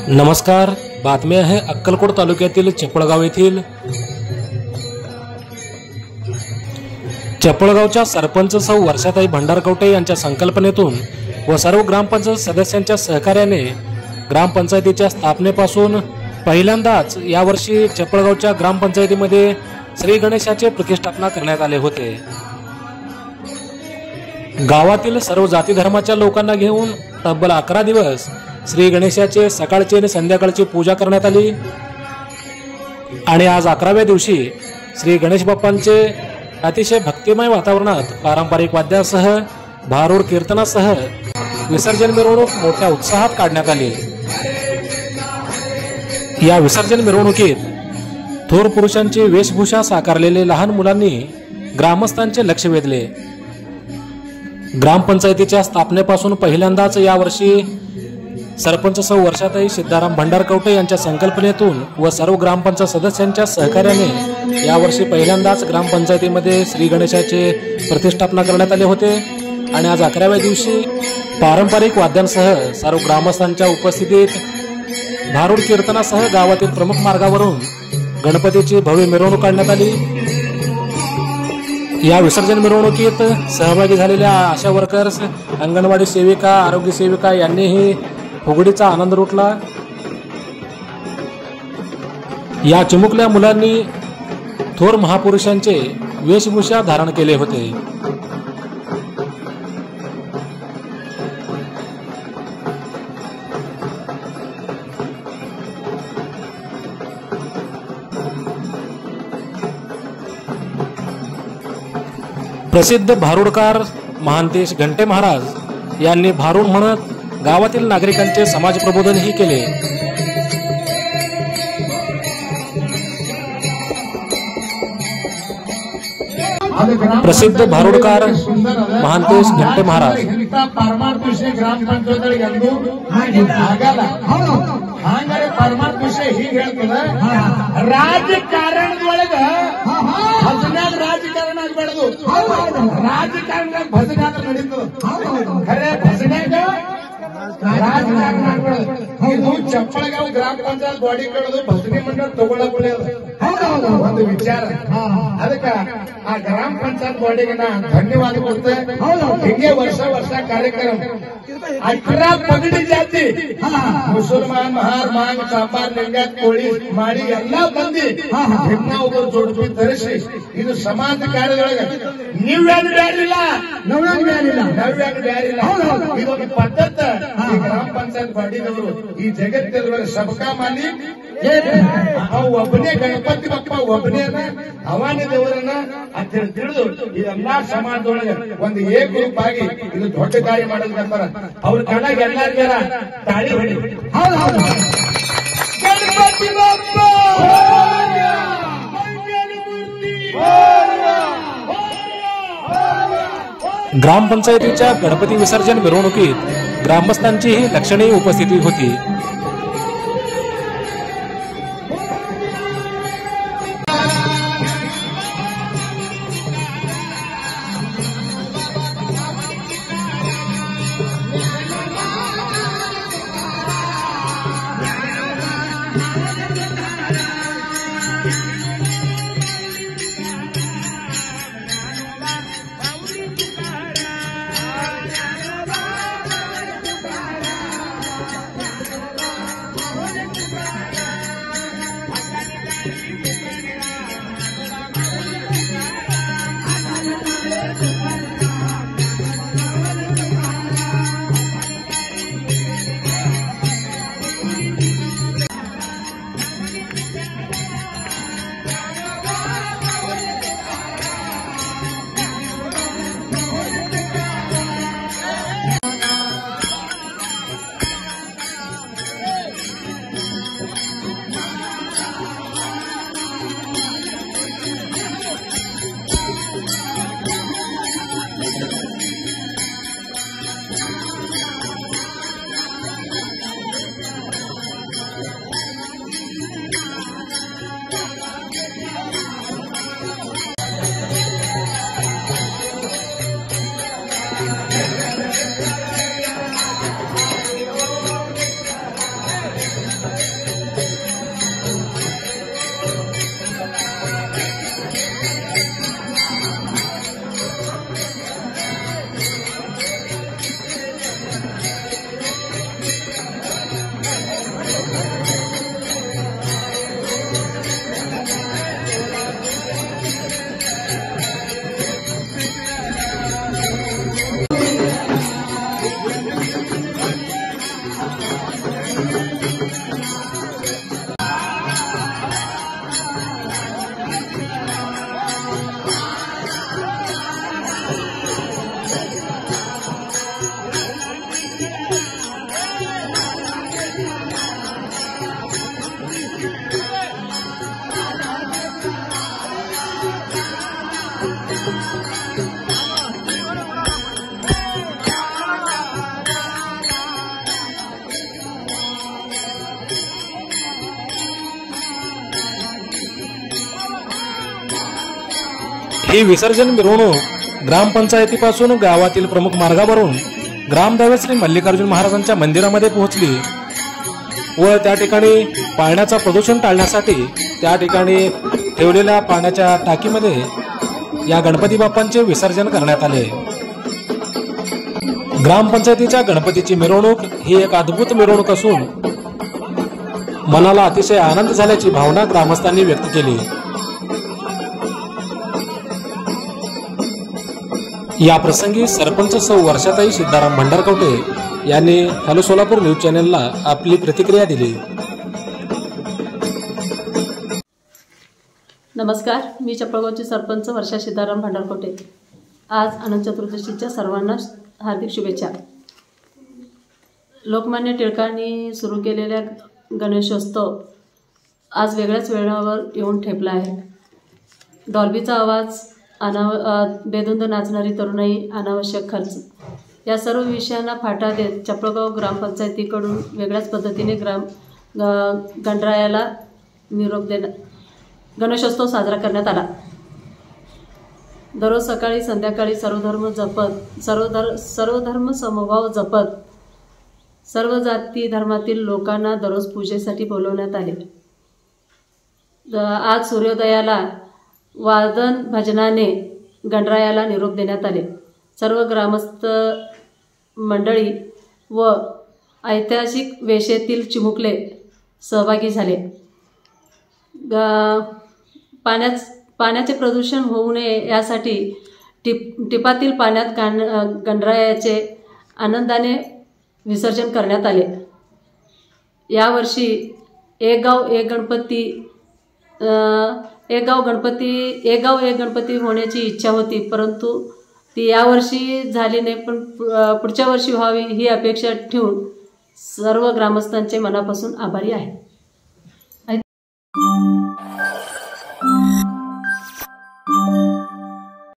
नमस्कार. बातमी आहे अक्कलकोट तालुक्यातील चपळगाव येथील. चपळगावच्या सरपंच सौ वर्षाताई भंडारकवटे यांच्या संकल्पनेतून व सर्व ग्रामपंचायत सदस्यांच्या सहकार्याने ग्रामपंचायतीच्या स्थापनेपासून पहिल्यांदाच यावर्षी चपळगावच्या ग्रामपंचायतीमध्ये श्री गणेशाचे प्रतिष्ठापना करण्यात आले होते. गावातील सर्व जाती धर्माच्या लोकांना घेऊन तब्बल 11 दिवस श्री गणेशाचे सकाळची आणि संध्याकाळची पूजा करण्यात आली आणि आज 11व्या दिवशी श्री गणेश बाप्पांचे अतिशय भक्तिमय वातावरणात पारंपरिक वाद्यासह भारूड कीर्तनासह विसर्जन मिरवणूक मोठ्या उत्साहात काढण्यात आली. या विसर्जन मिरवणुकीत थोर पुरुषांची वेशभूषा साकारलेले लहान मुलांनी ग्रामस्थांचे लक्ष वेधले. ग्रामपंचायतीच्या स्थापनेपासून पहिल्यांदाच यावर्षी सरपंच सौ वर्षाताई सिद्धाराम भंडारकवटे यांच्या संकल्पनेतून व सर्व ग्रामपंचायत सदस्यांच्या सहकार्याने यावर्षी पहिल्यांदाच ग्रामपंचायतीमध्ये श्री गणेशाचे प्रतिष्ठापना करण्यात आले होते आणि आज 11व्या दिवशी पारंपरिक वाद्यांसह सर्व ग्रामस्थांच्या उपस्थितीत भारूड कीर्तनासह गावातील प्रमुख मार्गावरून गणपतीची भव्य मिरवणूक काढण्यात आली. या विसर्जन मिरवणुकीत सहभागी झालेल्या आशा वर्कर्स, अंगणवाडी सेविका, आरोग्य सेविका यांनीही फुगडीचा आनंद लुटला. या चिमुकल्या मुलांनी थोर महापुरुषांचे वेशभूषा धारण केले होते. प्रसिद्ध भारूडकार महांतेश घंटे महाराज यांनी भारूड म्हणत गावातील नागरिकांचे समाज प्रबोधनही केले. प्रसिद्ध भारूडकार महांतेश घंटे महाराज ರಾಜಕಾರಣ ಬೆಳೆದು ರಾಜಕಾರಣ ಭಜನೆ ನಡೀತು ಖರೆ ಭಜನೆಗ ರಾಜಕಾರಣ ಇದು ಚಪ್ಪಳಗಾಂವ್ ಗ್ರಾಮ ಪಂಚಾಯತ್ ಬಾಡಿ ಕಡದು ಭಜನೆ ಮಂಡಳ ತಗೊಳ್ಳಕೊಳ್ಳಿ ಒಂದು ವಿಚಾರ. ಅದಕ್ಕೆ ಆ ಗ್ರಾಮ ಪಂಚಾಯತ್ ಬಾಡಿಗೆ ನಾ ಧನ್ಯವಾದ ಕೊಡ್ತೆ. ಹಿಂಗೆ ವರ್ಷ ಕಾರ್ಯಕ್ರಮ 18 ಪಗಡಿ ಜಾತಿ ಮುಸಲ್ಮಾನ್, ಮಹಾರ್, ಮಾಂಗ್, ಚಾಪಾರ್, ಲಿಂಗಾಯತ್, ಕೋಳಿ ಮಾಡಿ ಎಲ್ಲಾ ಮಂದಿ ಭಿನ್ನ ಒಬ್ಬರು ಜೋಡಿಸಿ ಧರಿಸಿ ಇದು ಸಮಾಜ ಕಾರ್ಯದೊಳಗೆ ನೀವೇನು ಬ್ಯಾರಿಲ್ಲ, ನಾವೇನು ಬ್ಯಾರಿಲ್ಲ. ಇದೊಂದು ಪದ್ಧತಿ ಈ ಗ್ರಾಮ ಪಂಚಾಯತ್ ಬಾಡಿದವರು ಈ ಜಗತ್ತಿನೊಳಗೆ ಸಬಕಾ ಮಾಲಿ ಅವು ಒಬ್ಬನೇ ಗಣಪತಿ ಬಪ್ಪ ಒಬ್ಬನೇ ಅವಾನಿ ದೇವರನ್ನ ಅಂತ ಹೇಳಿ ತಿಳಿದು ಇದೆಲ್ಲಾ ಸಮಾಜದೊಳಗೆ ಒಂದು ಏಕರೂಪ ಆಗಿ ಇದು ದೊಡ್ಡ ಕಾರ್ಯ ಮಾಡೋದಕ್ಕಂತಾರ. ಅವ್ರ ಕಣ್ಣಾಗ ಎಲ್ಲಾರ್ಗಾರ ತಾಳಿ ಹೊಡಿ. ಗಣಪತಿ ಬಪ್ಪ ग्रामपंचायतीच्या गणपती विसर्जन मिरवणुकीत ग्रामस्थांचीही लक्षणीय उपस्थिती होती. ही विसर्जन मिरवणूक ग्रामपंचायतीपासून गावातील प्रमुख मार्गावरून ग्रामदैवत श्री मल्लिकार्जुन महाराजांच्या मंदिरामध्ये पोहोचली व त्या ठिकाणी पाण्याचं प्रदूषण टाळण्यासाठी त्या ठिकाणी ठेवलेल्या पाण्याच्या टाकीमध्ये या गणपती बाप्पांचे विसर्जन करण्यात आले। ग्रामपंचायतीच्या गणपतीची मिरवणूक ही एक अद्भुत मिरवणूक असून मनाला अतिशय आनंद झाल्याची भावना ग्रामस्थांनी व्यक्त केली। या प्रसंगी सरपंच सौ वर्षाताई सिद्धाराम भंडारकवटे यांनी हॅलो सोलापूर न्यूज चॅनलला आपली प्रतिक्रिया दिली। नमस्कार, मी चपळगावचे सरपंच वर्षा सिद्धाराम भंडारकवटे। आज अनंत चतुर्दशीच्या सर्वांना हार्दिक शुभेच्छा। लोकमान्य टिळकांनी सुरू केलेल्या गणेशोत्सव आज वेगळ्याच वेळावर येऊन ठेपला आहे। डॉल्बीचा आवाज, बेधुंद नाचणारी तरुणाई, अनावश्यक खर्च या सर्व विषयांना फाटा देत चपळगाव ग्रामपंचायतीकडून वेगळ्याच पद्धतीने गणरायाला निरोप देणं गणेशोत्सव साजरा करण्यात आला। दररोज सकाळी संध्याकाळी सर्व धर्म समभाव जपत सर्व जाती धर्मातील लोकांना दररोज पूजेसाठी बोलवण्यात आले। आज सूर्योदयाला वादन भजनाने गणरायाला निरोप देण्यात आले। सर्व ग्रामस्थ मंडळी व ऐतिहासिक वेशेतील चिमुकले सहभागी झाले। पाण्याचे प्रदूषण होऊ नये यासाठी टिपातील पाण्यात गणरायाचे आनंदाने विसर्जन करण्यात आले। यावर्षी एक गाव एक गणपती होण्याची इच्छा होती, परंतु ती यावर्षी झाली नाही, पण पुढच्या वर्षी व्हावी ही अपेक्षा ठेवून सर्व ग्रामस्थांचे मनापासून आभारी आहे।